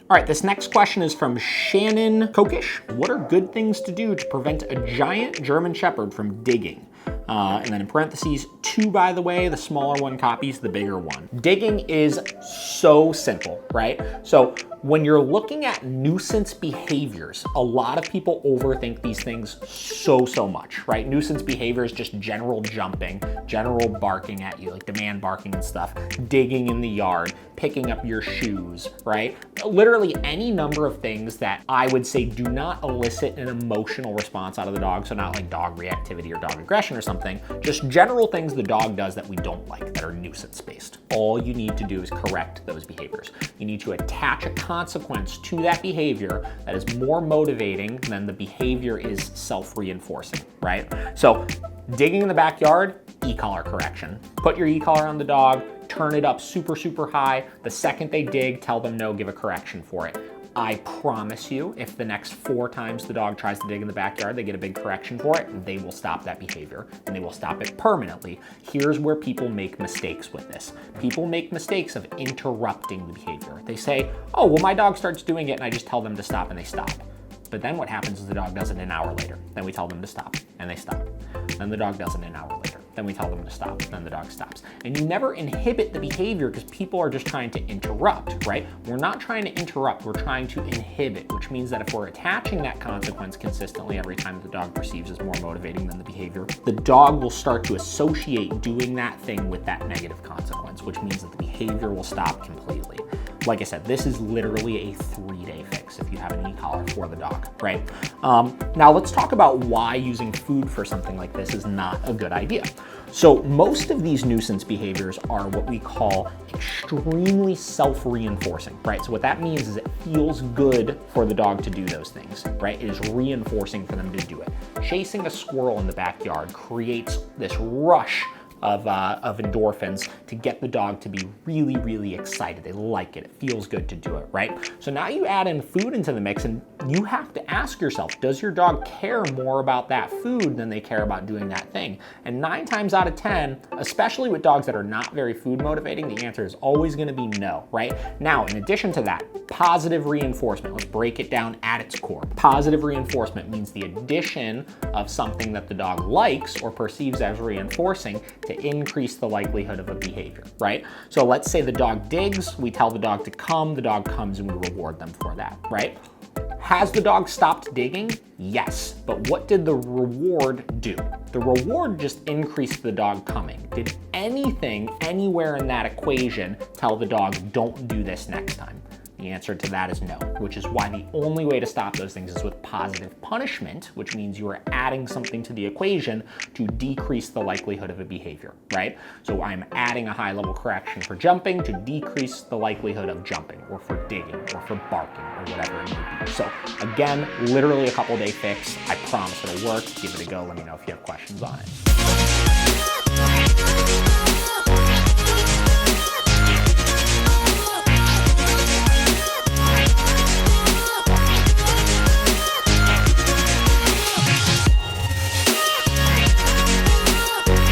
All right, this next question is from Shannon Kokish. What are good things to do to prevent a giant German Shepherd from digging? And then in parentheses, 2, by the way, the smaller one copies the bigger one. Digging is so simple, right? So when you're looking at nuisance behaviors, a lot of people overthink these things so much, right? Nuisance behavior is just general jumping, general barking at you, like demand barking and stuff, digging in the yard, picking up your shoes, right? Literally any number of things that I would say do not elicit an emotional response out of the dog, so not like dog reactivity or dog aggression or something, just general things the dog does that we don't like that are nuisance-based. All you need to do is correct those behaviors. You need to attach a consequence to that behavior that is more motivating than the behavior is self-reinforcing, right? So digging in the backyard, e-collar correction. Put your e-collar on the dog, turn it up super high. The second they dig, tell them no, give a correction for it. I promise you, if the next 4 times the dog tries to dig in the backyard, they get a big correction for it, they will stop that behavior, and they will stop it permanently. Here's where people make mistakes with this. People make mistakes of interrupting the behavior. They say, oh, well, my dog starts doing it, and I just tell them to stop, and they stop. But then what happens is the dog does it an hour later. Then we tell them to stop, and they stop. Then the dog does it an hour later. Then we tell them to stop, then the dog stops. And you never inhibit the behavior because people are just trying to interrupt, right? We're not trying to interrupt, we're trying to inhibit, which means that if we're attaching that consequence consistently every time the dog perceives as more motivating than the behavior, the dog will start to associate doing that thing with that negative consequence, which means that the behavior will stop completely. Like I said, this is literally a 3-day fix if you have an e-collar for the dog, right? Now let's talk about why using food for something like this is not a good idea. So most of these nuisance behaviors are what we call extremely self-reinforcing, right? So what that means is it feels good for the dog to do those things, right? It is reinforcing for them to do it. Chasing a squirrel in the backyard creates this rush of endorphins to get the dog to be really excited. They like it. It feels good to do it, right? So now you add in food into the mix and you have to ask yourself, does your dog care more about that food than they care about doing that thing? And 9 times out of 10, especially with dogs that are not very food motivating, the answer is always going to be no, right? Now, in addition to that, positive reinforcement. Let's break it down at its core. Positive reinforcement means the addition of something that the dog likes or perceives as reinforcing to increase the likelihood of a behavior, right? So let's say the dog digs, we tell the dog to come, the dog comes and we reward them for that, right? Has the dog stopped digging? Yes, but what did the reward do? The reward just increased the dog coming. Did anything anywhere in that equation tell the dog, don't do this next time? The answer to that is no, which is why the only way to stop those things is with positive punishment, which means you are adding something to the equation to decrease the likelihood of a behavior, right? So I'm adding a high-level correction for jumping to decrease the likelihood of jumping, or for digging, or for barking, or whatever it may be. So again, literally a couple-day fix. I promise it'll work. Give it a go. Let me know if you have questions on it.